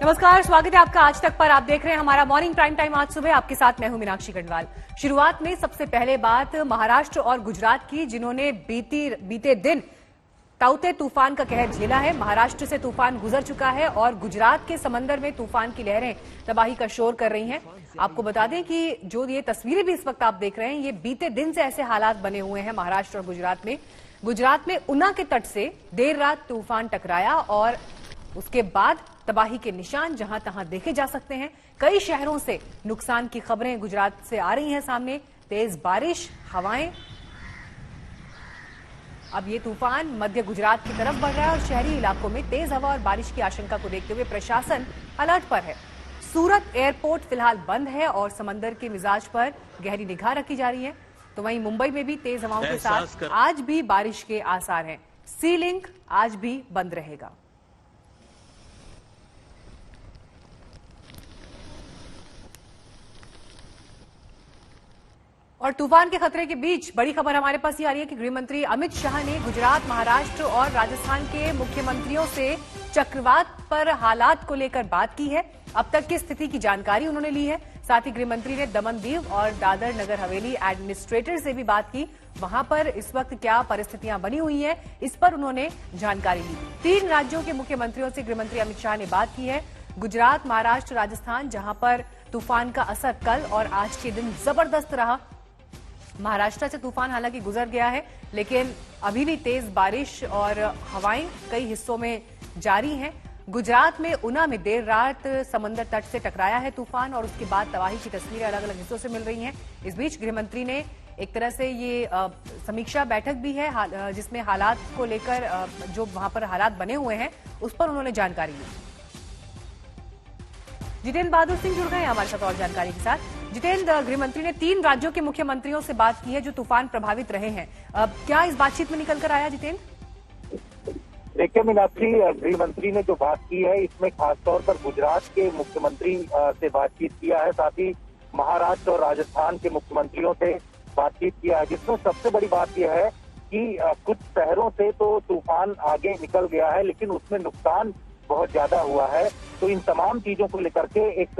नमस्कार, स्वागत है आपका आज तक पर। आप देख रहे हैं हमारा मॉर्निंग प्राइम टाइम आज सुबह। आपके साथ मैं हूं मीनाक्षी गढ़वाल। शुरुआत में सबसे पहले बात महाराष्ट्र और गुजरात की, जिन्होंने बीते दिन ताउते तूफान का कहर झेला है। महाराष्ट्र से तूफान गुजर चुका है और गुजरात के समंदर में तूफान की लहरें तबाही का शोर कर रही हैं। आपको बता दें कि जो ये तस्वीरें भी इस वक्त आप देख रहे हैं, ये बीते दिन से ऐसे हालात बने हुए हैं महाराष्ट्र और गुजरात में। गुजरात में ऊना के तट से देर रात तूफान टकराया और उसके बाद तबाही के निशान जहां तहां देखे जा सकते हैं। कई शहरों से नुकसान की खबरें गुजरात से आ रही हैं सामने। तेज बारिश, हवाएं। अब ये तूफान मध्य गुजरात की तरफ बढ़ रहा है और शहरी इलाकों में तेज हवा और बारिश की आशंका को देखते हुए प्रशासन अलर्ट पर है। सूरत एयरपोर्ट फिलहाल बंद है और समंदर के मिजाज पर गहरी निगाह रखी जा रही है। तो वहीं मुंबई में भी तेज हवाओं के साथ आज भी बारिश के आसार हैं। सी लिंक आज भी बंद रहेगा। और तूफान के खतरे के बीच बड़ी खबर हमारे पास ये आ रही है कि गृह मंत्री अमित शाह ने गुजरात, महाराष्ट्र और राजस्थान के मुख्यमंत्रियों से चक्रवात पर हालात को लेकर बात की है। अब तक की स्थिति की जानकारी उन्होंने ली है। साथ ही गृह मंत्री ने दमन दीव और दादर नगर हवेली एडमिनिस्ट्रेटर से भी बात की। वहां पर इस वक्त क्या परिस्थितियां बनी हुई हैं, इस पर उन्होंने जानकारी ली। 3 राज्यों के मुख्यमंत्रियों से गृह मंत्री अमित शाह ने बात की है। गुजरात, महाराष्ट्र, राजस्थान, जहां पर तूफान का असर कल और आज के दिन जबरदस्त रहा। महाराष्ट्र से तूफान हालांकि गुजर गया है, लेकिन अभी भी तेज बारिश और हवाएं कई हिस्सों में जारी हैं। गुजरात में ऊना में देर रात समंदर तट से टकराया है तूफान और उसके बाद तबाही की तस्वीरें अलग अलग हिस्सों से मिल रही हैं। इस बीच गृह मंत्री ने एक तरह से ये समीक्षा बैठक भी है, जिसमें हालात को लेकर जो वहां पर हालात बने हुए हैं उस पर उन्होंने जानकारी ली। जितेंद्र बहादुर सिंह जुड़ गए हैं हमारे साथ और जानकारी के साथ। जितेंद्र, गृह मंत्री ने 3 राज्यों के मुख्यमंत्रियों से बात की है जो तूफान प्रभावित रहे हैं। क्या इस बातचीत में निकल कर आया जितेंद्र? देखिए मीनाक्षी, गृह मंत्री ने जो बात की है इसमें खासतौर पर गुजरात के मुख्यमंत्री से बातचीत किया है, साथ ही महाराष्ट्र और राजस्थान के मुख्यमंत्रियों से बातचीत किया है, जिसमें सबसे बड़ी बात यह है कि कुछ शहरों से तो तूफान आगे निकल गया है, लेकिन उसमें नुकसान बहुत ज्यादा हुआ है। तो इन तमाम चीजों को लेकर के एक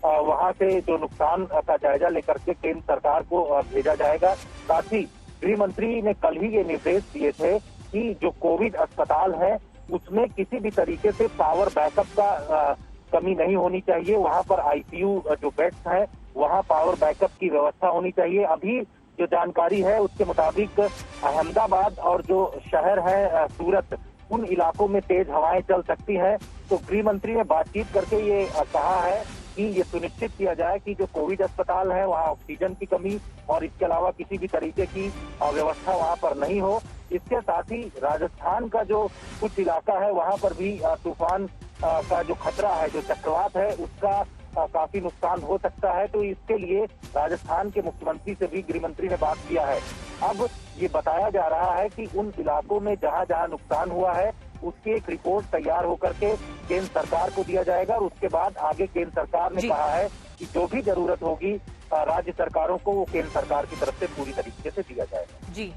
वहां से जो नुकसान का जायजा लेकर के केंद्र सरकार को भेजा जाएगा। साथ ही गृह मंत्री ने कल ही ये निर्देश दिए थे कि जो कोविड अस्पताल है उसमें किसी भी तरीके से पावर बैकअप का कमी नहीं होनी चाहिए। वहां पर आईसीयू जो बेड्स है वहां पावर बैकअप की व्यवस्था होनी चाहिए। अभी जो जानकारी है उसके मुताबिक अहमदाबाद और जो शहर है सूरत, उन इलाकों में तेज हवाएं चल सकती हैं। तो गृह मंत्री ने बातचीत करके ये कहा है कि ये सुनिश्चित किया जाए कि जो कोविड अस्पताल है वहाँ ऑक्सीजन की कमी और इसके अलावा किसी भी तरीके की व्यवस्था वहाँ पर नहीं हो। इसके साथ ही राजस्थान का जो कुछ इलाका है वहाँ पर भी तूफान का जो खतरा है, जो चक्रवात है, उसका काफी नुकसान हो सकता है। तो इसके लिए राजस्थान के मुख्यमंत्री से भी गृह मंत्री ने बात किया है। अब ये बताया जा रहा है कि उन इलाकों में जहां जहां नुकसान हुआ है उसकी एक रिपोर्ट तैयार होकर के केंद्र सरकार को दिया जाएगा और उसके बाद आगे केंद्र सरकार ने कहा है कि जो भी जरूरत होगी राज्य सरकारों को वो केंद्र सरकार की तरफ से पूरी तरीके से दिया जाएगा। जी,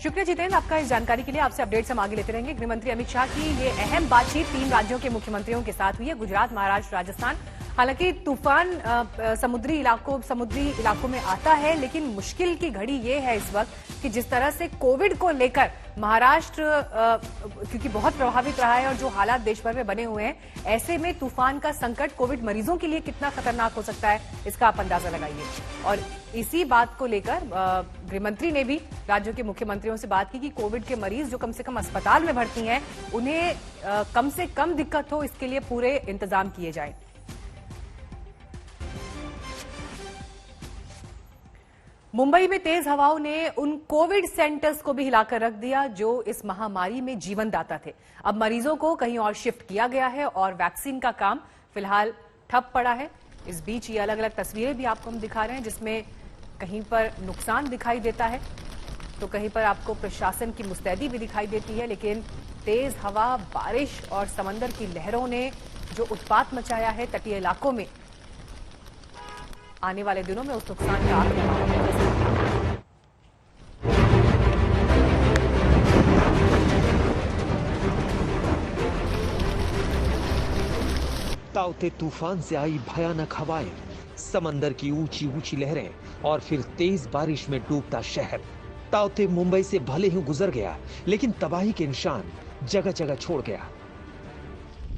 शुक्रिया जितेंद्र आपका इस जानकारी के लिए। आपसे अपडेट्स हम आगे लेते रहेंगे। गृह मंत्री अमित शाह की ये अहम बातचीत 3 राज्यों के मुख्यमंत्रियों के साथ हुई है, गुजरात, महाराष्ट्र, राजस्थान। हालांकि तूफान समुद्री इलाकों में आता है, लेकिन मुश्किल की घड़ी ये है इस वक्त कि जिस तरह से कोविड को लेकर महाराष्ट्र क्योंकि बहुत प्रभावित रहा है और जो हालात देश भर में बने हुए हैं, ऐसे में तूफान का संकट कोविड मरीजों के लिए कितना खतरनाक हो सकता है, इसका आप अंदाजा लगाइए। और इसी बात को लेकर गृह मंत्री ने भी राज्यों के मुख्यमंत्रियों से बात की कि कोविड के मरीज जो कम से कम अस्पताल में भर्ती हैं उन्हें कम से कम दिक्कत हो, इसके लिए पूरे इंतजाम किए जाए। मुंबई में तेज हवाओं ने उन कोविड सेंटर्स को भी हिलाकर रख दिया जो इस महामारी में जीवन दाता थे। अब मरीजों को कहीं और शिफ्ट किया गया है और वैक्सीन का काम फिलहाल ठप पड़ा है। इस बीच ये अलग अलग तस्वीरें भी आपको हम दिखा रहे हैं, जिसमें कहीं पर नुकसान दिखाई देता है तो कहीं पर आपको प्रशासन की मुस्तैदी भी दिखाई देती है। लेकिन तेज हवा, बारिश और समंदर की लहरों ने जो उत्पात मचाया है तटीय इलाकों में, आने वाले दिनों में उस नुकसान का आकलन ताउते तूफान से आई भयानक हवाएं, समंदर की ऊंची ऊंची लहरें और फिर तेज बारिश में डूबता शहर। ताउते मुंबई से भले ही गुजर गया, लेकिन तबाही के निशान जगह जगह छोड़ गया।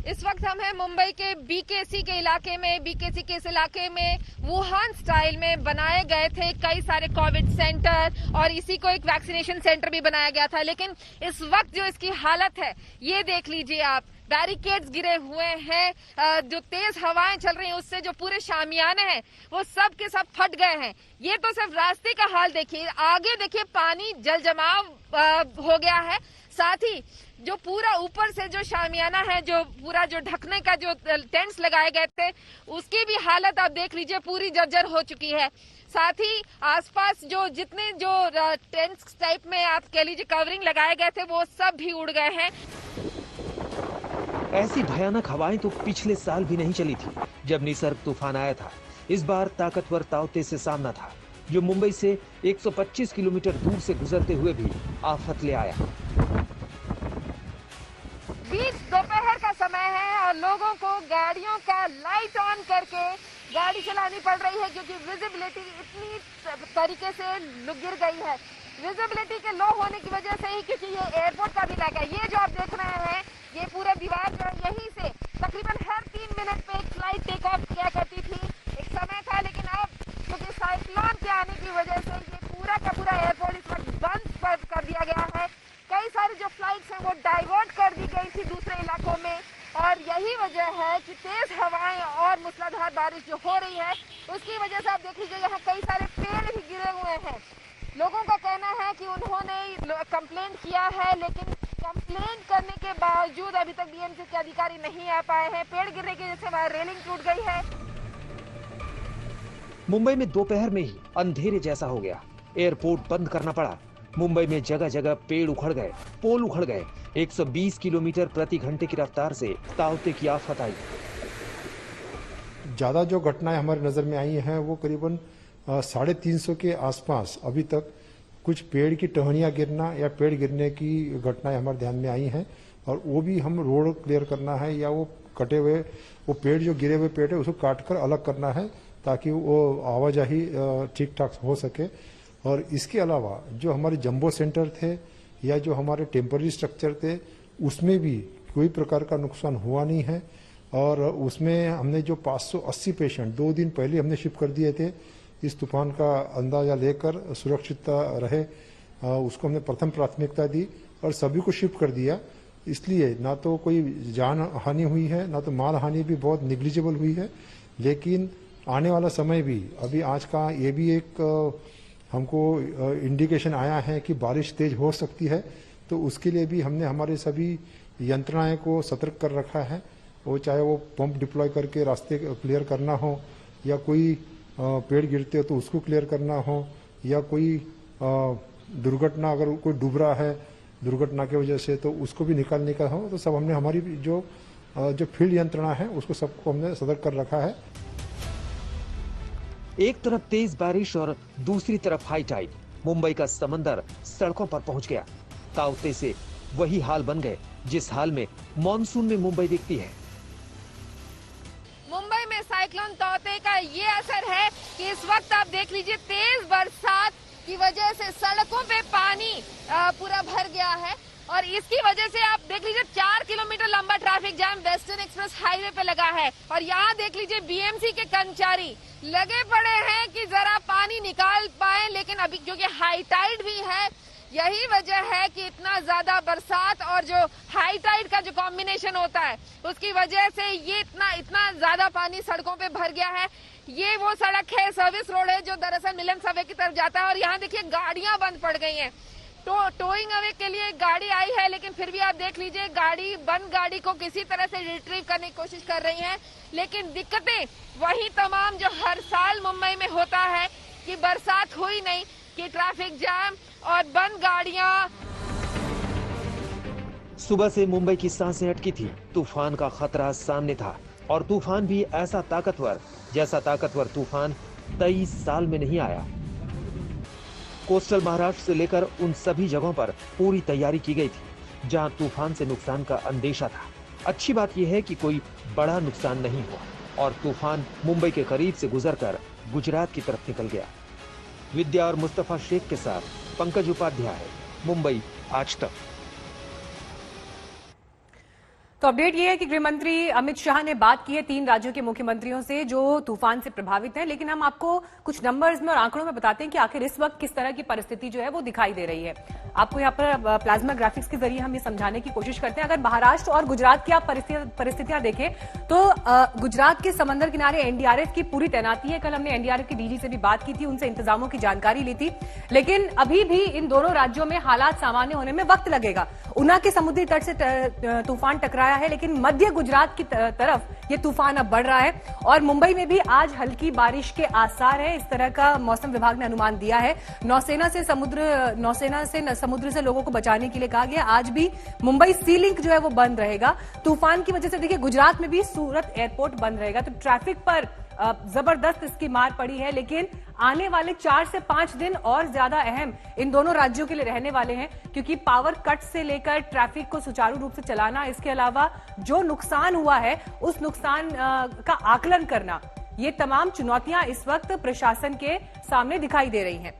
इस वक्त हम हैं मुंबई के बीकेसी के इलाके में। बीकेसी के इस इलाके में वुहान स्टाइल में बनाए गए थे कई सारे कोविड सेंटर और इसी को एक वैक्सीनेशन सेंटर भी बनाया गया था। लेकिन इस वक्त जो इसकी हालत है ये देख लीजिए आप। बैरिकेड्स गिरे हुए हैं, जो तेज हवाएं चल रही हैं उससे जो पूरे शामियाने हैं वो सब के सब फट गए हैं। ये तो सिर्फ रास्ते का हाल देखिए, आगे देखिए पानी जल जमाव हो गया है। साथ ही जो पूरा ऊपर से जो शामियाना है, जो पूरा जो ढकने का जो टेंट्स लगाए गए थे उसकी भी हालत आप देख लीजिए पूरी जर्जर हो चुकी है। साथ ही आसपास जो जितने जो टेंट्स टाइप में आप कह लीजिए कवरिंग लगाए गए थे वो सब भी उड़ गए हैं। ऐसी भयानक हवाएं तो पिछले साल भी नहीं चली थी जब निसर्ग तूफान आया था। इस बार ताकतवर ताउते से सामना था जो मुंबई से 125 किलोमीटर दूर से गुजरते हुए भी आफत ले आया। बीच दोपहर का समय है और लोगों को गाड़ियों का लाइट ऑन करके गाड़ी चलानी पड़ रही है क्योंकि विजिबिलिटी इतनी तरीके से गिर गई है। विजिबिलिटी के लो होने की वजह से ही, क्योंकि ये एयरपोर्ट का भी इलाका है। ये जो आप देख रहे हैं ये पूरा दीवार जो है यहीं से तकरीबन हर 3 मिनट पे एक फ्लाइट टेक ऑफ किया करती थी, एक समय था। लेकिन अब क्योंकि साइक्लोन के आने की वजह से ये पूरा का पूरा एयरपोर्ट इस वक्त बंद कर दिया गया है। कई सारी जो फ्लाइट्स हैं वो डाइवर्ट कर दी गई थी दूसरे इलाकों में और यही वजह है कि तेज हवाएं और मूसलाधार बारिश जो हो रही है उसकी वजह से आप देख लीजिए यहाँ कई सारे पेड़ भी गिरे हुए हैं। लोगों का कहना है कि उन्होंने कंप्लेंट किया है लेकिन कंप्लेंट करने के बावजूद अभी तक बीएमसी के अधिकारी नहीं आ पाए हैं। पेड़ गिरने की वजह से वहाँ रेलिंग टूट गई है। मुंबई में दोपहर में ही अंधेरे जैसा हो गया, एयरपोर्ट बंद करना पड़ा। मुंबई में जगह जगह पेड़ उखड़ गए, पोल उखड़ गए। 120 किलोमीटर प्रति घंटे की रफ्तार से ताउते की आफत आई। ज्यादा जो घटनाएं हमारी नजर में आई हैं वो करीबन 350 के आसपास अभी तक कुछ पेड़ की टहनियां गिरना या पेड़ गिरने की घटनाएं हमारे ध्यान में आई हैं और वो भी हम रोड क्लियर करना है या वो कटे हुए वो पेड़ जो गिरे हुए पेड़ है उसको काटकर अलग करना है ताकि वो आवाजाही ठीक ठाक हो सके। और इसके अलावा जो हमारे जंबो सेंटर थे या जो हमारे टेम्पररी स्ट्रक्चर थे उसमें भी कोई प्रकार का नुकसान हुआ नहीं है और उसमें हमने जो 580 पेशेंट 2 दिन पहले हमने शिफ्ट कर दिए थे इस तूफान का अंदाजा लेकर सुरक्षितता रहे उसको हमने प्रथम प्राथमिकता दी और सभी को शिफ्ट कर दिया। इसलिए ना तो कोई जान हानि हुई है ना तो माल हानि भी बहुत निग्लिजिबल हुई है। लेकिन आने वाला समय भी अभी आज का ये भी एक हमको इंडिकेशन आया है कि बारिश तेज हो सकती है तो उसके लिए भी हमने हमारे सभी यंत्रणाएं को सतर्क कर रखा है। वो चाहे वो पंप डिप्लॉय करके रास्ते क्लियर करना हो या कोई पेड़ गिरते हो तो उसको क्लियर करना हो या कोई दुर्घटना अगर कोई डूब रहा है दुर्घटना की वजह से तो उसको भी निकालने का हो तो सब हमने हमारी जो फील्ड यंत्रणा है उसको सबको हमने सतर्क कर रखा है। एक तरफ तेज बारिश और दूसरी तरफ हाई टाइड, मुंबई का समंदर सड़कों पर पहुंच गया। ताउते से वही हाल बन गए जिस हाल में मॉनसून में मुंबई दिखती है। मुंबई में साइक्लोन ताउते का ये असर है कि इस वक्त आप देख लीजिए तेज बरसात की वजह से सड़कों पे पानी पूरा भर गया है और इसकी वजह से आप देख लीजिए 4 किलोमीटर लंबा traffic jam western express highway पे लगा है और यहाँ देख लीजिए बीएमसी के कर्मचारी लगे पड़े हैं कि जरा पानी निकाल पाए। लेकिन अभी क्योंकि हाई टाइड भी है यही वजह है कि इतना ज्यादा बरसात और जो हाई टाइड का जो कॉम्बिनेशन होता है उसकी वजह से ये इतना ज्यादा पानी सड़कों पे भर गया है। ये वो सड़क है, सर्विस रोड है जो दरअसल मिलन सबवे की तरफ जाता है और यहाँ देखिए गाड़ियां बंद पड़ गई हैं। टोइंग अवे के लिए गाड़ी आई है लेकिन फिर भी आप देख लीजिए बंद गाड़ी को किसी तरह से रिट्रीव करने की कोशिश कर रही हैं। लेकिन दिक्कतें वही तमाम जो हर साल मुंबई में होता है कि बरसात हुई नहीं कि ट्रैफिक जाम और बंद गाड़ियां। सुबह से मुंबई की सांसें अटकी थी, तूफान का खतरा सामने था और तूफान भी ऐसा ताकतवर जैसा ताकतवर तूफान 23 साल में नहीं आया। कोस्टल महाराष्ट्र से लेकर उन सभी जगहों पर पूरी तैयारी की गई थी जहां तूफान से नुकसान का अंदेशा था। अच्छी बात यह है कि कोई बड़ा नुकसान नहीं हुआ और तूफान मुंबई के करीब से गुजरकर गुजरात की तरफ निकल गया। विद्या और मुस्तफा शेख के साथ पंकज उपाध्याय, मुंबई आज तक। तो अपडेट ये है कि गृह मंत्री अमित शाह ने बात की है 3 राज्यों के मुख्यमंत्रियों से जो तूफान से प्रभावित हैं, लेकिन हम आपको कुछ नंबर्स में और आंकड़ों में बताते हैं कि आखिर इस वक्त किस तरह की परिस्थिति जो है वो दिखाई दे रही है। आपको यहाँ पर प्लाज्मा ग्राफिक्स के जरिए हम ये समझाने की कोशिश करते हैं। अगर महाराष्ट्र और गुजरात की आप परिस्थितियां देखें तो गुजरात के समंदर किनारे एनडीआरएफ की पूरी तैनाती है। कल हमने एनडीआरएफ की डीजी से भी बात की थी, उनसे इंतजामों की जानकारी ली थी, लेकिन अभी भी इन दोनों राज्यों में हालात सामान्य होने में वक्त लगेगा। ऊना के समुद्री तट से तूफान टकराया है, लेकिन मध्य गुजरात की तरफ ये तूफान अब बढ़ रहा है और मुंबई में भी आज हल्की बारिश के आसार है। इस तरह का मौसम विभाग ने अनुमान दिया है। नौसेना से समुद्र से लोगों को बचाने के लिए कहा गया। आज भी मुंबई सी लिंक जो है वो बंद रहेगा। तूफान की वजह से देखिए गुजरात में भी सूरत एयरपोर्ट बंद रहेगा, तो ट्रैफिक पर जबरदस्त इसकी मार पड़ी है। लेकिन आने वाले 4 से 5 दिन और ज्यादा अहम इन दोनों राज्यों के लिए रहने वाले हैं, क्योंकि पावर कट से लेकर ट्रैफिक को सुचारू रूप से चलाना, इसके अलावा जो नुकसान हुआ है उस नुकसान का आकलन करना, ये तमाम चुनौतियां इस वक्त प्रशासन के सामने दिखाई दे रही हैं।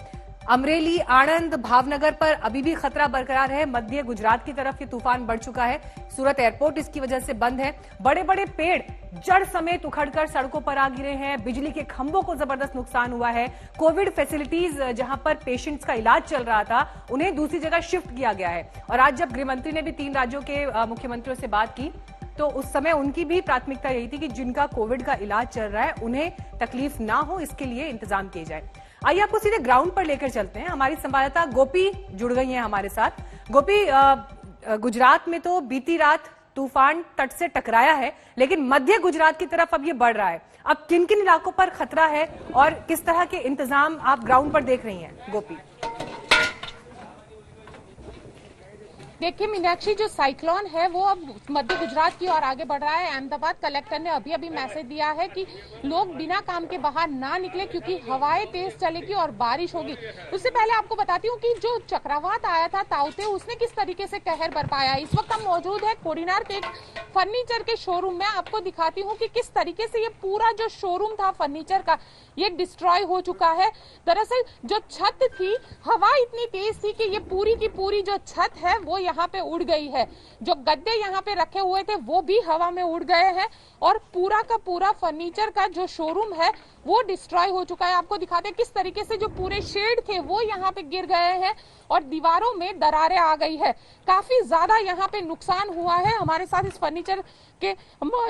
अमरेली, आणंद, भावनगर पर अभी भी खतरा बरकरार है। मध्य गुजरात की तरफ ये तूफान बढ़ चुका है। सूरत एयरपोर्ट इसकी वजह से बंद है। बड़े बड़े पेड़ जड़ समेत उखड़कर सड़कों पर आ गिरे हैं। बिजली के खंभों को जबरदस्त नुकसान हुआ है। कोविड फैसिलिटीज जहां पर पेशेंट्स का इलाज चल रहा था, उन्हें दूसरी जगह शिफ्ट किया गया है। और आज जब गृहमंत्री ने भी 3 राज्यों के मुख्यमंत्रियों से बात की तो उस समय उनकी भी प्राथमिकता यही थी कि जिनका कोविड का इलाज चल रहा है उन्हें तकलीफ ना हो, इसके लिए इंतजाम किए जाए। आइए आपको सीधे ग्राउंड पर लेकर चलते हैं। हमारी संवाददाता गोपी जुड़ गई हैं हमारे साथ। गोपी, गुजरात में तो बीती रात तूफान तट से टकराया है, लेकिन मध्य गुजरात की तरफ अब ये बढ़ रहा है। अब किन किन इलाकों पर खतरा है और किस तरह के इंतजाम आप ग्राउंड पर देख रही हैं गोपी? देखिए मीनाक्षी, जो साइक्लोन है वो अब मध्य गुजरात की ओर आगे बढ़ रहा है। अहमदाबाद कलेक्टर ने अभी अभी मैसेज दिया है कि लोग बिना काम के बाहर ना निकले, क्योंकि हवाएं तेज चलेगी और बारिश होगी। उससे पहले आपको बताती हूँ कि जो चक्रवात आया था ताउते, उसने किस तरीके से कहर बरपाया। इस वक्त हम मौजूद है कोडिनार के एक फर्नीचर के शोरूम में। आपको दिखाती हूँ कि किस तरीके से ये पूरा जो शोरूम था फर्नीचर का, ये डिस्ट्रॉय हो चुका है। दरअसल जो छत थी, हवा इतनी तेज थी कि ये पूरी की पूरी जो छत है वो यहाँ पे उड़ गई है। जो गद्दे यहाँ पे रखे हुए थे वो भी हवा में उड़ गए हैं और पूरा का पूरा फर्नीचर का जो शोरूम है वो डिस्ट्रॉय हो चुका है। आपको दिखाते हैं किस तरीके से जो पूरे शेड थे वो यहाँ पे गिर गए हैं और दीवारों में दरारें आ गई है। काफी ज्यादा यहाँ पे नुकसान हुआ है। हमारे साथ इस फर्नीचर के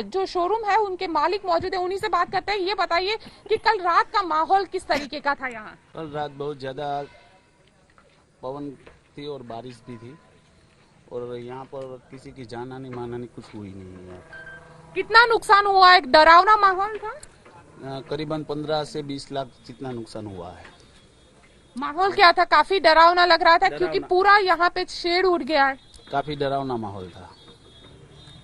जो शोरूम है उनके मालिक मौजूद है, उन्हीं से बात करते हैं। ये बताइए कि कल रात का माहौल किस तरीके का था यहाँ? कल रात बहुत ज्यादा पवन थी और बारिश भी थी और यहाँ पर किसी की जान आनी मान आनी कुछ हुई नहीं है। कितना नुकसान हुआ? एक डरावना माहौल था। करीबन 15 से 20 लाख जितना नुकसान हुआ है। माहौल क्या था? काफी डरावना लग रहा था क्योंकि पूरा यहाँ पे शेड उड़ गया है। काफी डरावना माहौल था।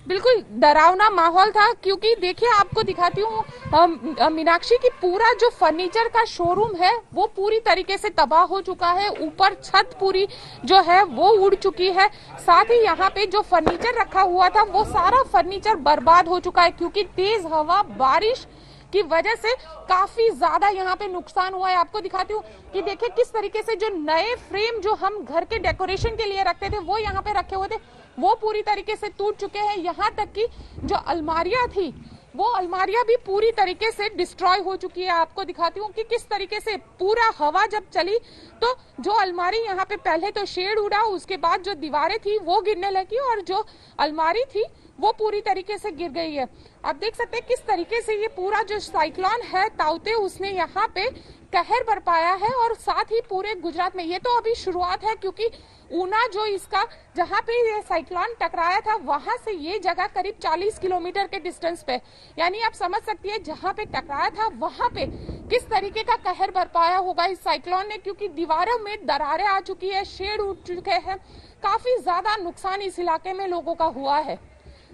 बिल्कुल डरावना माहौल था, क्योंकि देखिए आपको दिखाती हूँ मीनाक्षी की पूरा जो फर्नीचर का शोरूम है वो पूरी तरीके से तबाह हो चुका है। ऊपर छत पूरी जो है वो उड़ चुकी है। साथ ही यहाँ पे जो फर्नीचर रखा हुआ था वो सारा फर्नीचर बर्बाद हो चुका है, क्योंकि तेज हवा बारिश की वजह से काफी ज्यादा यहाँ पे नुकसान हुआ है। आपको दिखाती हूँ कि देखिए किस तरीके से जो नए फ्रेम जो हम घर के डेकोरेशन के लिए रखते थे वो यहाँ पे रखे हुए थे वो पूरी तरीके से टूट चुके हैं। यहाँ तक कि जो अलमारियां थी वो अलमारियां भी पूरी तरीके से डिस्ट्रॉय हो चुकी है। आपको दिखाती हूँ कि किस तरीके से पूरा हवा जब चली तो जो अलमारी यहाँ पे पहले तो शेड उड़ा, उसके बाद जो दीवारें थी वो गिरने लगी और जो अलमारी थी वो पूरी तरीके से गिर गई है। आप देख सकते हैं किस तरीके से ये पूरा जो साइक्लोन है ताउते, उसने यहाँ पे कहर बरपाया है और साथ ही पूरे गुजरात में। ये तो अभी शुरुआत है, क्योंकि ऊना जो इसका जहाँ पे ये साइक्लोन टकराया था वहां से ये जगह करीब 40 किलोमीटर के डिस्टेंस पे, यानी आप समझ सकती है जहाँ पे टकराया था वहां पे किस तरीके का कहर बरपाया होगा इस साइक्लोन ने, क्योंकि दीवारों में दरारें आ चुकी है, शेड उठ चुके हैं। काफी ज्यादा नुकसान इस इलाके में लोगों का हुआ है।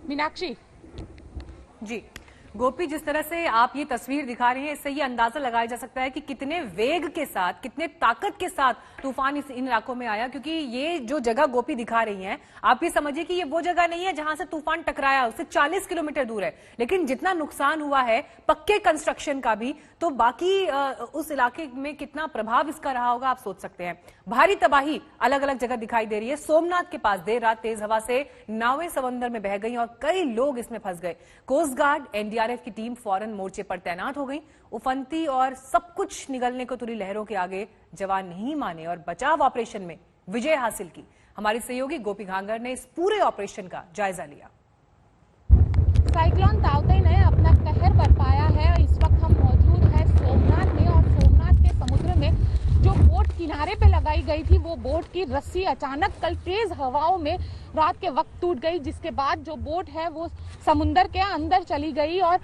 मीनाक्षी जी, गोपी, जिस तरह से आप ये तस्वीर दिखा रहे हैं, इससे ये अंदाजा लगाया जा सकता है कि कितने वेग के साथ, कितने ताकत के साथ तूफान इन इलाकों में आया। क्योंकि ये जो जगह गोपी दिखा रही हैं, आप ये समझिए कि ये वो जगह नहीं है जहां से तूफान टकराया, उससे 40 किलोमीटर दूर है। लेकिन जितना नुकसान हुआ है पक्के कंस्ट्रक्शन का भी, तो बाकी उस इलाके में कितना प्रभाव इसका रहा होगा आप सोच सकते हैं। भारी तबाही अलग अलग जगह दिखाई दे रही है। सोमनाथ के पास देर रात तेज हवा से नावें समंदर में बह गई और कई लोग इसमें फंस गए। कोस्ट गार्ड, एनडीआरएफ की टीम फौरन मोर्चे पर तैनात हो गई। उफनती और सब कुछ निगलने को तुली लहरों के आगे जवान नहीं माने और बचाव ऑपरेशन में विजय हासिल की। हमारी सहयोगी गोपी घांगर ने इस पूरे ऑपरेशन का जायजा लिया। साइक्लोन ताउते ने अपना कहर बरपाया है। इस वक्त हम मौजूद हैं सोमनाथ में, और सोमनाथ के समुद्र में जो बोट किनारे पे लगाई गई थी, वो बोट की रस्सी अचानक कल तेज हवाओं में रात के वक्त टूट गई, जिसके बाद जो बोट है वो समुंदर के अंदर चली गई, और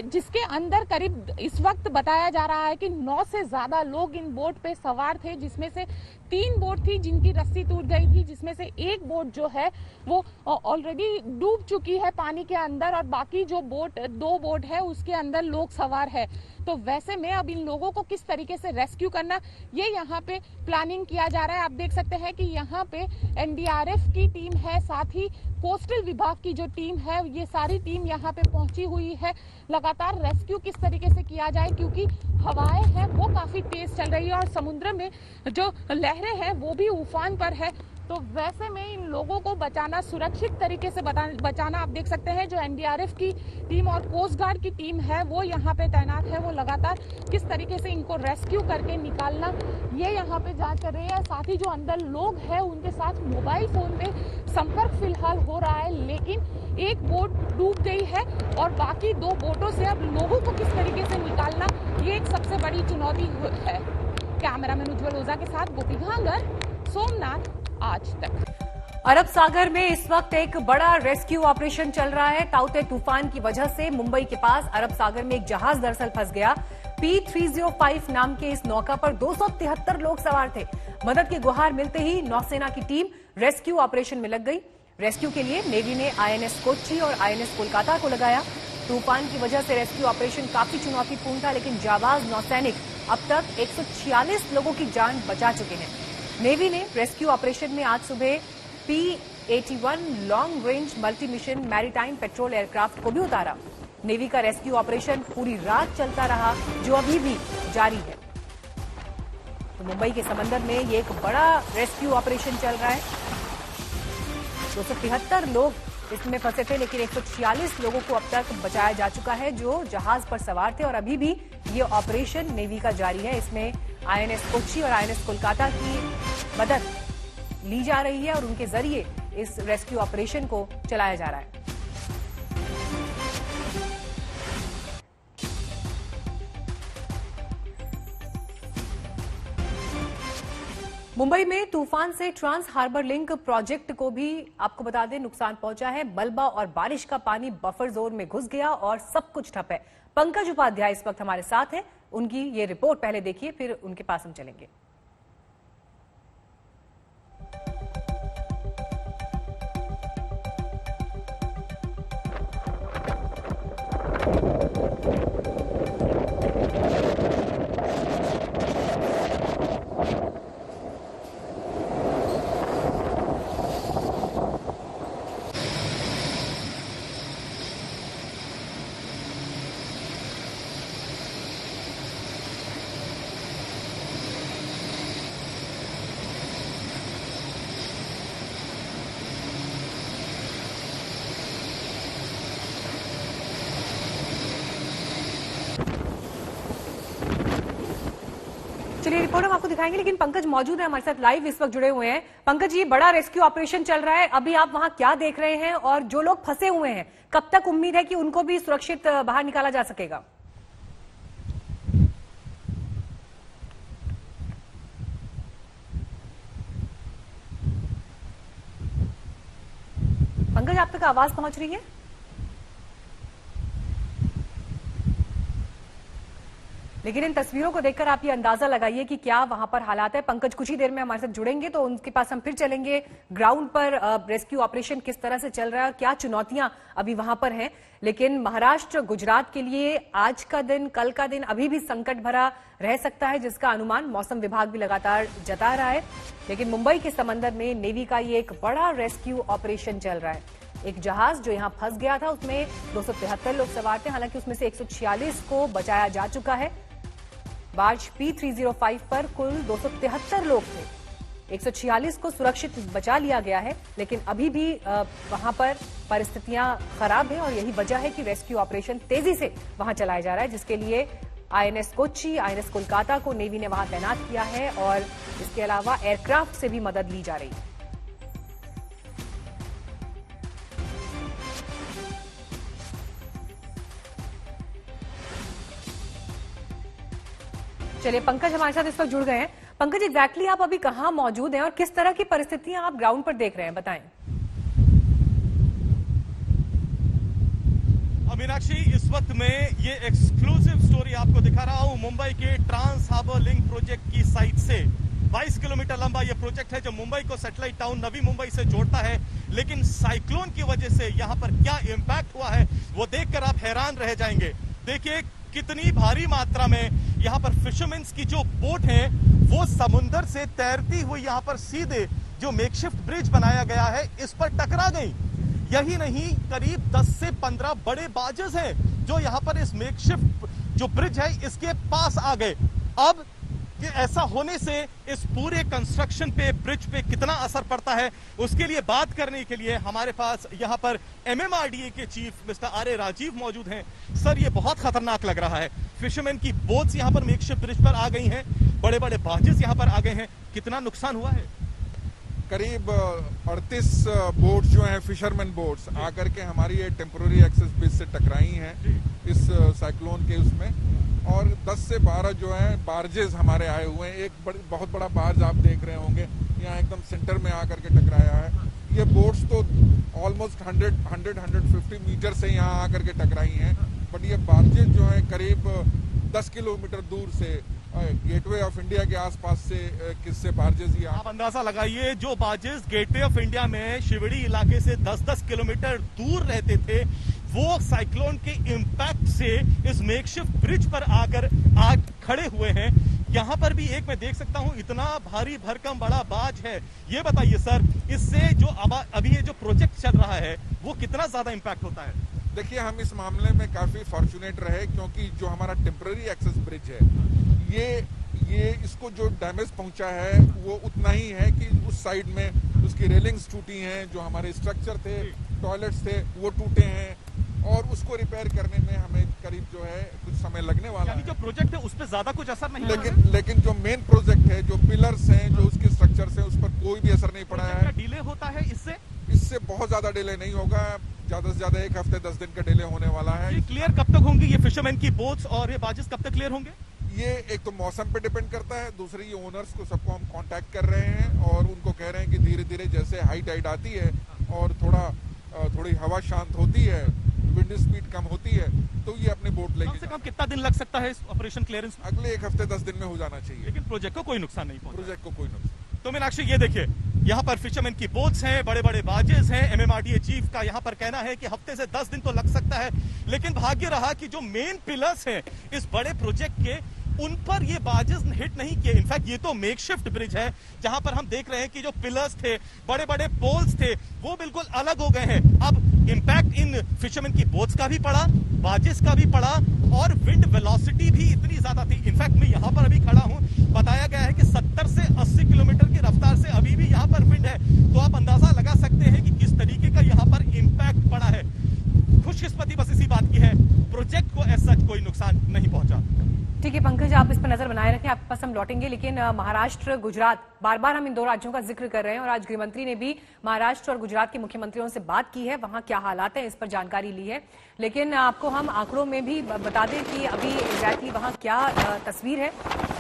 जिसके अंदर करीब इस वक्त बताया जा रहा है कि 9 से ज्यादा लोग इन बोट पे सवार थे, जिसमें से 3 बोट थी जिनकी रस्सी टूट गई थी, जिसमें से एक बोट जो है वो ऑलरेडी डूब चुकी है पानी के अंदर, और बाकी जो बोट 2 बोट है उसके अंदर लोग सवार है। तो वैसे में अब इन लोगों को किस तरीके से रेस्क्यू करना, ये यहाँ पे प्लानिंग किया जा रहा है। आप देख सकते हैं कि यहाँ पे एनडीआरएफ की टीम है, साथ ही कोस्टल विभाग की जो टीम है, ये सारी टीम यहाँ पे पहुंची हुई है। लगातार रेस्क्यू किस तरीके से किया जाए, क्योंकि हवाएं हैं वो काफी तेज चल रही है और समुद्र में जो लहरें हैं वो भी उफान पर है। तो वैसे में इन लोगों को बचाना, सुरक्षित तरीके से बचाना, आप देख सकते हैं जो एनडीआरएफ की टीम और कोस्ट गार्ड की टीम है वो यहाँ पे तैनात है। वो लगातार किस तरीके से इनको रेस्क्यू करके निकालना, ये यहाँ पे जांच कर रही है। साथ ही जो अंदर लोग हैं उनके साथ मोबाइल फोन पे संपर्क फिलहाल हो रहा है, लेकिन एक बोट डूब गई है और बाकी 2 बोटों से अब लोगों को किस तरीके से निकालना, ये एक सबसे बड़ी चुनौती है। कैमरामैन उज्जवल ओझा के साथ गोपी घांगर, सोमनाथ आज तक। अरब सागर में इस वक्त एक बड़ा रेस्क्यू ऑपरेशन चल रहा है। ताउते तूफान की वजह से मुंबई के पास अरब सागर में एक जहाज दरअसल फंस गया। P305 नाम के इस नौका पर 273 लोग सवार थे। मदद की गुहार मिलते ही नौसेना की टीम रेस्क्यू ऑपरेशन में लग गई। रेस्क्यू के लिए नेवी ने INS कोच्चि और INS कोलकाता को लगाया। तूफान की वजह से रेस्क्यू ऑपरेशन काफी चुनौतीपूर्ण था, लेकिन जाबाज नौसैनिक अब तक 146 लोगों की जान बचा चुके हैं। नेवी ने रेस्क्यू ऑपरेशन में आज सुबह P81 long range multi mission maritime petrol aircraft को भी उतारा। नेवी का रेस्क्यू ऑपरेशन पूरी रात चलता रहा, जो अभी भी जारी है। तो मुंबई के समंदर में ये एक बड़ा रेस्क्यू ऑपरेशन चल रहा है। 273 लोग इसमें फंसे थे, लेकिन 146 लोगों को अब तक बचाया जा चुका है जो जहाज पर सवार थे, और अभी भी ये ऑपरेशन नेवी का जारी है। इसमें INS कोच्चि और INS कोलकाता की मदद ली जा रही है और उनके जरिए इस रेस्क्यू ऑपरेशन को चलाया जा रहा है। मुंबई में तूफान से ट्रांस हार्बर लिंक प्रोजेक्ट को भी आपको बता दें नुकसान पहुंचा है। मलबा और बारिश का पानी बफर जोन में घुस गया और सब कुछ ठप है। पंकज उपाध्याय इस वक्त हमारे साथ हैं, उनकी ये रिपोर्ट पहले देखिए, फिर उनके पास हम चलेंगे। चलिए रिपोर्ट हम आपको दिखाएंगे, लेकिन पंकज मौजूद है हमारे साथ लाइव, इस वक्त जुड़े हुए हैं। पंकज, ये बड़ा रेस्क्यू ऑपरेशन चल रहा है, अभी आप वहां क्या देख रहे हैं, और जो लोग फंसे हुए हैं कब तक उम्मीद है कि उनको भी सुरक्षित बाहर निकाला जा सकेगा? पंकज, आप तक आवाज पहुंच रही है? लेकिन इन तस्वीरों को देखकर आप ये अंदाजा लगाइए कि क्या वहां पर हालात है। पंकज कुछ ही देर में हमारे साथ जुड़ेंगे तो उनके पास हम फिर चलेंगे। ग्राउंड पर रेस्क्यू ऑपरेशन किस तरह से चल रहा है और क्या चुनौतियां अभी वहां पर हैं। लेकिन महाराष्ट्र गुजरात के लिए आज का दिन, कल का दिन अभी भी संकट भरा रह सकता है, जिसका अनुमान मौसम विभाग भी लगातार जता रहा है। लेकिन मुंबई के समंदर में नेवी का ये एक बड़ा रेस्क्यू ऑपरेशन चल रहा है। एक जहाज जो यहां फंस गया था उसमें 273 लोग सवार थे, हालांकि उसमें से 146 को बचाया जा चुका है। बार्ज P305 पर कुल 273 लोग थे, 146 को सुरक्षित बचा लिया गया है। लेकिन अभी भी वहां पर परिस्थितियां खराब हैं और यही वजह है कि रेस्क्यू ऑपरेशन तेजी से वहां चलाया जा रहा है, जिसके लिए INS कोच्चि, INS कोलकाता को नेवी ने वहां तैनात किया है और इसके अलावा एयरक्राफ्ट से भी मदद ली जा रही है। चलिए, पंकज हमारे साथ इस वक्त जुड़ गए हैं। पंकज, एग्जैक्टली आप अभी कहां मौजूद हैं और किस तरह की परिस्थितियां आप ग्राउंड पर देख रहे हैं, बताएं। मीनाक्षी, इस वक्त में ये एक्सक्लूसिव स्टोरी आपको दिखा रहा हूं मुंबई के ट्रांस हार्बर लिंक प्रोजेक्ट की साइट से। 22 किलोमीटर लंबा ये प्रोजेक्ट है जो मुंबई को सैटेलाइट टाउन नवी मुंबई से जोड़ता है। लेकिन साइक्लोन की वजह से यहां पर क्या इंपैक्ट हुआ है वो देखकर आप हैरान रह जाएंगे। देखिए कितनी भारी मात्रा में यहाँ पर फिशरमैन्स की जो बोट है वो समुंदर से तैरती हुई यहाँ पर सीधे जो मेकशिफ्ट ब्रिज बनाया गया है इस पर टकरा गई। यही नहीं, करीब 10 से 15 बड़े बार्जेस हैं जो यहाँ पर इस मेकशिफ्ट जो ब्रिज है इसके पास आ गए। अब कि ऐसा होने से इस पूरे कंस्ट्रक्शन पे, ब्रिज पे कितना असर पड़ता है, उसके लिए बात करने के लिए हमारे पास यहाँ पर MMRDA के चीफ मिस्टर RA राजीव मौजूद हैं। सर, ये बहुत खतरनाक लग रहा है। फिशरमैन की बोट्स यहाँ पर मेकशिफ्ट ब्रिज पर आ गई हैं, बड़े बड़े बार्जेस यहाँ पर आ गए हैं। कितना नुकसान हुआ है? करीब 38 बोट्स जो हैं, फिशरमैन बोट्स, आकर के हमारी ये टेम्पोररी एक्सेस ब्रिज से टकराई हैं इस साइक्लोन के उसमें। और 10 से 12 जो है बार्जेस हमारे आए हुए हैं। एक बहुत बड़ा बार्ज आप देख रहे होंगे यहाँ एकदम सेंटर में आकर के टकराया है। ये बोट्स तो ऑलमोस्ट 100-150 मीटर से यहाँ आकर के टकराई हैं। बट ये बार्जेस जो है करीब 10 किलोमीटर दूर से गेटवे ऑफ इंडिया के आसपास से किससे बार्जेस ही आप अंदाजा लगाइए, जो बार्जेस गेटवे ऑफ इंडिया में शिवड़ी इलाके से 10-10 किलोमीटर दूर रहते थे वो साइक्लोन के इंपैक्ट से इस मेकशिफ्ट ब्रिज पर आकर आज खड़े हुए हैं। यहाँ पर भी एक मैं देख सकता हूँ इतना भारी भरकम बड़ा बाज है। ये बताइए सर, इससे जो अभी ये जो प्रोजेक्ट चल रहा है वो कितना ज्यादा इंपैक्ट होता है? देखिए, हम इस मामले में काफी फॉर्चुनेट रहे क्योंकि जो हमारा टेम्पररी एक्सेस ब्रिज है ये इसको जो डैमेज पहुंचा है वो उतना ही है कि उस साइड में उसकी रेलिंग्स टूटी हैं, जो हमारे स्ट्रक्चर थे, टॉयलेट्स थे, वो टूटे हैं और उसको रिपेयर करने में हमें करीब जो है कुछ समय लगने वाला है। जो प्रोजेक्ट है उस पर ज्यादा कुछ असर नहीं लेकिन जो मेन प्रोजेक्ट है, जो पिलर्स हैं, जो उसके स्ट्रक्चर्स हैं, उस पर कोई भी असर नहीं पड़ा है। डिले होता है इससे बहुत ज्यादा डिले नहीं होगा, ज्यादा से ज्यादा 1 हफ्ते 10 दिन का डिले होने वाला है। क्लियर कब तक होंगे ये फिशरमैन की बोट्स और ये बार्जेस, कब तक क्लियर होंगे? ये एक तो मौसम पे डिपेंड करता है, दूसरी ये ओनर्स को सबको हम कांटेक्ट कर रहे हैं और उनको कह रहे हैं कि धीरे धीरे जैसे हाई टाइड आती है और थोड़ी हवा शांत होती है, विंड स्पीड कम होती है, तो ये अपने बोट लेके। कम से कम कितना दिन लग सकता है इस ऑपरेशन क्लियरेंस? अगले 1 हफ्ते 10 दिन में हो जाना चाहिए। लेकिन प्रोजेक्ट को कोई नुकसान नहीं पहुंचा? प्रोजेक्ट को कोई नुकसान। तो मीनाक्षी, ये देखिए यहाँ पर फिशरमैन की बोट्स हैं, बड़े बड़े बार्जेस हैं। MMRDA चीफ का यहाँ पर कहना है कि हफ्ते से 10 दिन तो लग सकता है। लेकिन भाग्य रहा कि जो मेन पिलर्स हैं इस बड़े प्रोजेक्ट के, उन पर ये बार्जेस हिट नहीं किए। इनफैक्ट ये तो मेकशिफ्ट ब्रिज है जहां पर हम देख रहे हैं कि जो पिलर्स थे, बड़े बड़े पोल्स थे, वो बिल्कुल अलग हो गए हैं। अब इंपैक्ट इन फिशरमैन की बोट्स का भी पड़ा, बार्जेस का भी पड़ा और विंड वेलोसिटी भी इतनी ज्यादा थी। इनफैक्ट मैं यहाँ पर अभी खड़ा हूँ, बताया गया है कि 70 से 80 किलोमीटर की रफ्तार से अभी भी यहाँ पर विंड है। तो आप अंदाजा लगा सकते हैं कि किस तरीके का यहाँ पर इंपैक्ट पड़ा है। खुशकिस्मती बस इसी बात की है, प्रोजेक्ट को ऐसा कोई नुकसान नहीं पहुंचा। ठीक है पंकज, आप इस पर नजर बनाए रखें, आपके पास हम लौटेंगे। लेकिन महाराष्ट्र, गुजरात, बार बार हम इन दो राज्यों का जिक्र कर रहे हैं और आज गृहमंत्री ने भी महाराष्ट्र और गुजरात के मुख्यमंत्रियों से बात की है, वहां क्या हालात हैं इस पर जानकारी ली है। लेकिन आपको हम आंकड़ों में भी बता दें कि अभी एग्जैक्टली वहां क्या तस्वीर है।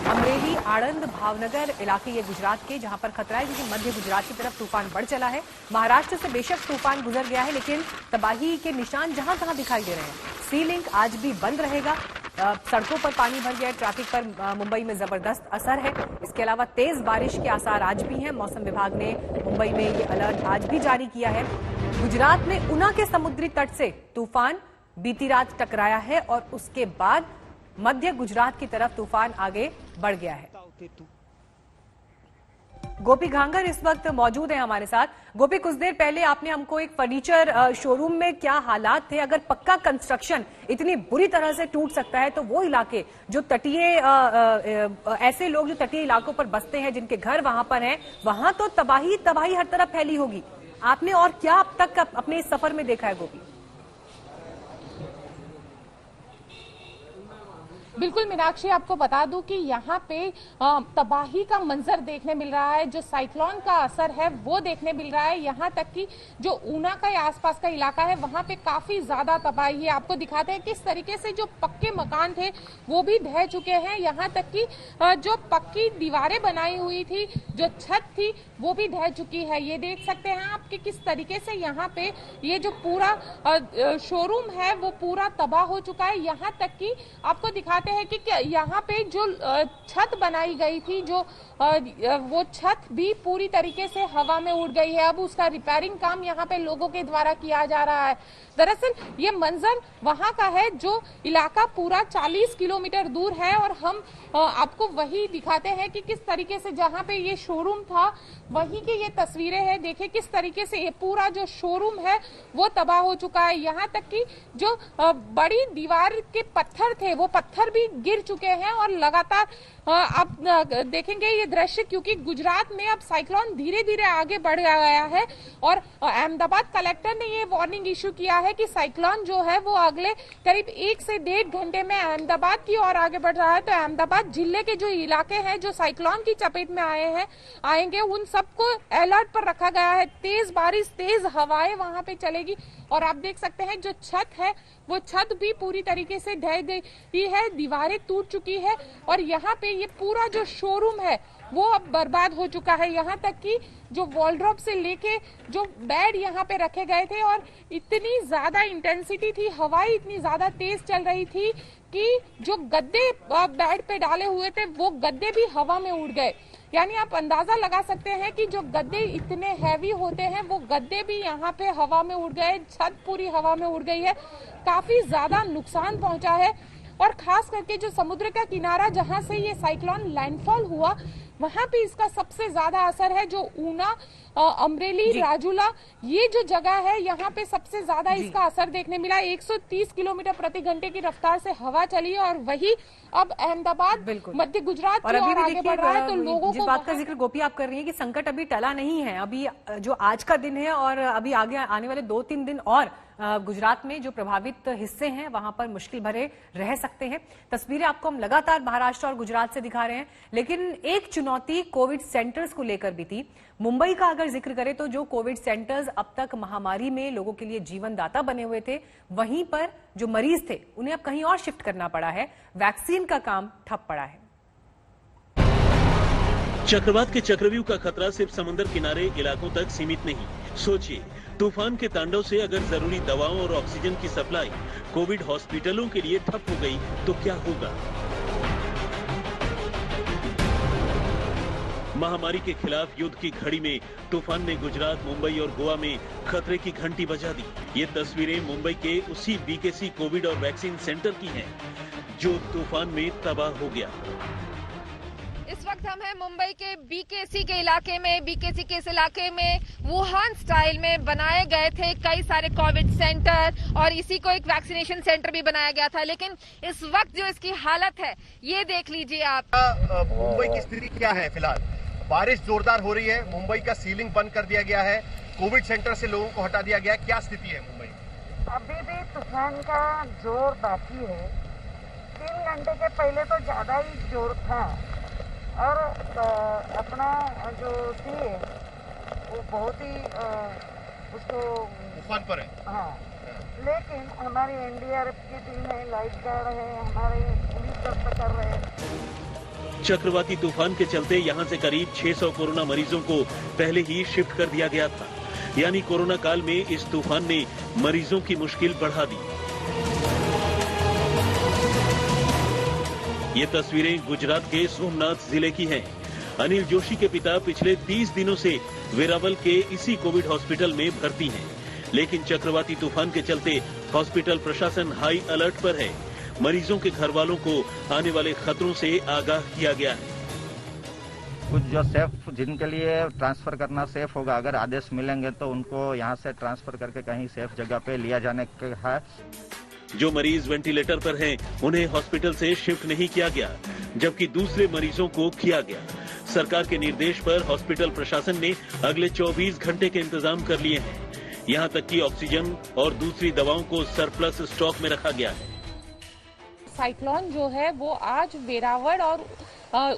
अमरेली, आणंद, भावनगर इलाके ये गुजरात के, जहां पर खतरा है क्योंकि मध्य गुजरात की तरफ तूफान बढ़ चला है। महाराष्ट्र से बेशक तूफान गुजर गया है लेकिन तबाही के निशान जहां तहां दिखाई दे रहे हैं। सी लिंक आज भी बंद रहेगा। सड़कों पर पानी भर गया है, ट्रैफिक पर मुंबई में जबरदस्त असर है। इसके अलावा तेज बारिश के आसार आज भी हैं। मौसम विभाग ने मुंबई में ये अलर्ट आज भी जारी किया है। गुजरात में ऊना के समुद्री तट से तूफान बीती रात टकराया है और उसके बाद मध्य गुजरात की तरफ तूफान आगे बढ़ गया है। गोपी घांगर इस वक्त मौजूद है हमारे साथ। गोपी, कुछ देर पहले आपने हमको एक फर्नीचर शोरूम में क्या हालात थे, अगर पक्का कंस्ट्रक्शन इतनी बुरी तरह से टूट सकता है तो वो इलाके जो तटीय ऐसे लोग जो तटीय इलाकों पर बसते हैं, जिनके घर वहां पर हैं, वहां तो तबाही तबाही हर तरफ फैली होगी। आपने और क्या अब तक अपने इस सफर में देखा है गोपी? बिल्कुल मीनाक्षी, आपको बता दूं कि यहाँ पे तबाही का मंजर देखने मिल रहा है। जो साइक्लोन का असर है वो देखने मिल रहा है। यहाँ तक कि जो ऊना का आसपास का इलाका है वहाँ पे काफी ज्यादा तबाही है। आपको दिखाते हैं किस तरीके से जो पक्के मकान थे वो भी ढह चुके हैं। यहाँ तक कि जो पक्की दीवारें बनाई हुई थी, जो छत थी, वो भी ढह चुकी है। ये देख सकते हैं आप कि किस तरीके से यहाँ पे ये जो पूरा शोरूम है वो पूरा तबाह हो चुका है। यहाँ तक कि आपको दिखाते हैं कि यहाँ पे जो छत बनाई गई थी, जो वो छत भी पूरी तरीके से हवा में उड़ गई है। अब उसका रिपेयरिंग काम यहाँ पे लोगों के द्वारा किया जा रहा है। दरअसल ये मंजर वहां का है जो इलाका पूरा 40 किलोमीटर दूर है और हम आपको वही दिखाते हैं कि किस तरीके से जहां पे ये शोरूम था वहीं की ये तस्वीरें हैं। देखिए किस तरीके से ये पूरा जो शोरूम है वो तबाह हो चुका है। यहाँ तक कि जो बड़ी दीवार के पत्थर थे वो पत्थर भी गिर चुके हैं और लगातार आप देखेंगे ये दृश्य, क्योंकि गुजरात में अब साइक्लोन धीरे धीरे आगे बढ़ गया है और अहमदाबाद कलेक्टर ने ये वार्निंग इशू किया है कि साइक्लोन जो है वो अगले करीब 1 से 1.5 घंटे में अहमदाबाद की ओर आगे बढ़ रहा है। तो अहमदाबाद जिले के जो इलाके हैं जो साइक्लोन की चपेट में आएंगे उन सबको अलर्ट पर रखा गया है। तेज बारिश, तेज हवाएं वहां पे चलेगी और आप देख सकते हैं जो छत है वो छत भी पूरी तरीके से ढह गई है, दीवारें टूट चुकी है और यहाँ पे ये पूरा जो शोरूम है वो अब बर्बाद हो चुका है। यहाँ तक कि जो वॉलड्रॉप से लेके जो बेड यहाँ पे रखे गए थे और इतनी ज्यादा इंटेंसिटी थी, हवाएं इतनी ज्यादा तेज चल रही थी कि जो गद्दे बेड पे डाले हुए थे वो गद्दे भी हवा में उड़ गए। यानी आप अंदाजा लगा सकते हैं कि जो गद्दे इतने हैवी होते हैं वो गद्दे भी यहाँ पे हवा में उड़ गए, छत पूरी हवा में उड़ गई है। काफी ज्यादा नुकसान पहुंचा है और खास करके जो समुद्र का किनारा जहां से ये साइक्लोन लैंडफॉल हुआ वहां पे इसका सबसे ज्यादा असर है। जो ऊना, अमरेली, राजूला ये जो जगह है यहाँ पे सबसे ज्यादा इसका असर देखने मिला। 130 किलोमीटर प्रति घंटे की रफ्तार से हवा चली और वही अब अहमदाबाद, मध्य गुजरात की ओर आगे बढ़ रहा है। तो लोगों जिस बात का जिक्र गोपी आप कर रही हैं कि संकट अभी टला नहीं है, अभी जो आज का दिन है और अभी आगे आने वाले 2-3 दिन और गुजरात में जो प्रभावित हिस्से हैं वहां पर मुश्किल भरे रह सकते हैं। तस्वीरें आपको हम लगातार महाराष्ट्र और गुजरात से दिखा रहे हैं, लेकिन एक चुनौती कोविड सेंटर्स को लेकर भी थी। मुंबई का अगर जिक्र करें तो जो कोविड सेंटर्स अब तक महामारी में लोगों के लिए जीवनदाता बने हुए थे, वहीं पर जो मरीज थे उन्हें अब कहीं और शिफ्ट करना पड़ा है। वैक्सीन का काम ठप पड़ा है। चक्रवात के चक्रव्यूह का खतरा सिर्फ समुद्र किनारे इलाकों तक सीमित नहीं। सोचिए, तूफान के तांडव से अगर जरूरी दवाओं और ऑक्सीजन की सप्लाई कोविड हॉस्पिटलों के लिए ठप हो गई तो क्या होगा? महामारी के खिलाफ युद्ध की घड़ी में तूफान ने गुजरात, मुंबई और गोवा में खतरे की घंटी बजा दी। ये तस्वीरें मुंबई के उसी बीकेसी कोविड और वैक्सीन सेंटर की हैं, जो तूफान में तबाह हो गया। इस वक्त हम हैं मुंबई के बीकेसी के इलाके में। बीकेसी के इस इलाके में वुहान स्टाइल में बनाए गए थे कई सारे कोविड सेंटर और इसी को एक वैक्सीनेशन सेंटर भी बनाया गया था, लेकिन इस वक्त जो इसकी हालत है ये देख लीजिए आप। मुंबई की स्थिति क्या है फिलहाल? बारिश जोरदार हो रही है, मुंबई का सीलिंग बंद कर दिया गया है, कोविड सेंटर से लोगों को हटा दिया गया है। क्या स्थिति है मुंबई? अभी भी तूफान का जोर बाकी है। 3 घंटे के पहले तो ज्यादा ही जोर था और अपना जो सी है वो बहुत ही उसको तूफान पर है। हाँ, लेकिन हमारी एनडीआरएफ की टीम है, लाइफ गार्ड है, हमारे पुलिस दस्ता कर रहे हैं। चक्रवाती तूफान के चलते यहां से करीब 600 कोरोना मरीजों को पहले ही शिफ्ट कर दिया गया था। यानी कोरोना काल में इस तूफान ने मरीजों की मुश्किल बढ़ा दी। ये तस्वीरें गुजरात के सोमनाथ जिले की हैं। अनिल जोशी के पिता पिछले 30 दिनों से वेरावल के इसी कोविड हॉस्पिटल में भर्ती हैं, लेकिन चक्रवाती तूफान के चलते हॉस्पिटल प्रशासन हाई अलर्ट पर है। मरीजों के घर वालों को आने वाले खतरों से आगाह किया गया है। कुछ जो सेफ जिनके लिए ट्रांसफर करना सेफ होगा, अगर आदेश मिलेंगे तो उनको यहाँ से ट्रांसफर करके कहीं सेफ जगह पे लिया जाने का है। जो मरीज वेंटिलेटर पर हैं, उन्हें हॉस्पिटल से शिफ्ट नहीं किया गया, जबकि दूसरे मरीजों को किया गया। सरकार के निर्देश पर हॉस्पिटल प्रशासन ने अगले 24 घंटे के इंतजाम कर लिए हैं। यहाँ तक कि ऑक्सीजन और दूसरी दवाओं को सरप्लस स्टॉक में रखा गया है। साइक्लोन जो है वो आज वेरावल और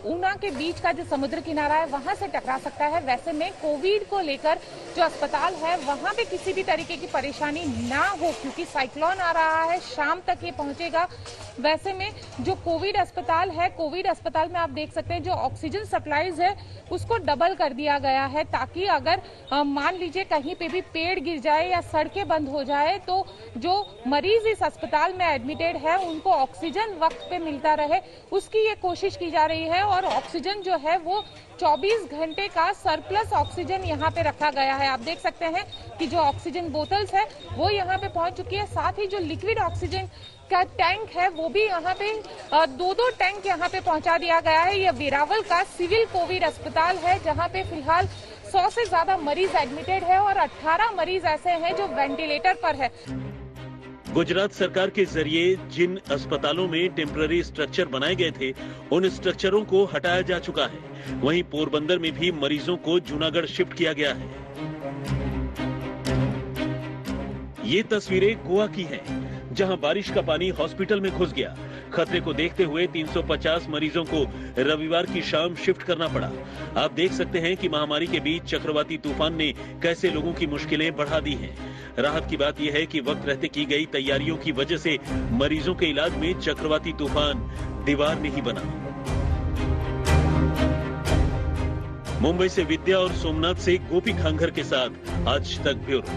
ऊना के बीच का जो समुद्र किनारा है वहां से टकरा सकता है। वैसे में कोविड को लेकर जो अस्पताल है वहां पे किसी भी तरीके की परेशानी ना हो, क्योंकि साइक्लोन आ रहा है, शाम तक ये पहुंचेगा। वैसे में जो कोविड अस्पताल है, कोविड अस्पताल में आप देख सकते हैं जो ऑक्सीजन सप्लाईज है उसको डबल कर दिया गया है, ताकि अगर मान लीजिए कहीं पे भी पेड़ गिर जाए या सड़कें बंद हो जाए तो जो मरीज इस अस्पताल में एडमिटेड है उनको ऑक्सीजन वक्त पे मिलता रहे, उसकी ये कोशिश की जा रही है। और ऑक्सीजन जो है वो 24 घंटे का सरप्लस ऑक्सीजन यहाँ पे रखा गया है। आप देख सकते हैं कि जो ऑक्सीजन बोतल्स है वो यहाँ पे पहुंच चुकी है। साथ ही जो लिक्विड ऑक्सीजन का टैंक है वो भी यहाँ पे 2-2 टैंक यहाँ पे पहुंचा दिया गया है। यह वेरावल का सिविल कोविड अस्पताल है जहाँ पे फिलहाल 100 से ज्यादा मरीज एडमिटेड है और 18 मरीज ऐसे हैं जो वेंटिलेटर पर है। गुजरात सरकार के जरिए जिन अस्पतालों में टेम्पररी स्ट्रक्चर बनाए गए थे, उन स्ट्रक्चरों को हटाया जा चुका है। वहीं पोरबंदर में भी मरीजों को जूनागढ़ शिफ्ट किया गया है। ये तस्वीरें गोवा की हैं, जहां बारिश का पानी हॉस्पिटल में घुस गया। खतरे को देखते हुए 350 मरीजों को रविवार की शाम शिफ्ट करना पड़ा। आप देख सकते हैं कि महामारी के बीच चक्रवाती तूफान ने कैसे लोगों की मुश्किलें बढ़ा दी हैं। राहत की बात यह है कि वक्त रहते की गई तैयारियों की वजह से मरीजों के इलाज में चक्रवाती तूफान दीवार नहीं बना। मुंबई से विद्या और सोमनाथ से गोपी खांघर के साथ आज तक ब्यूरो।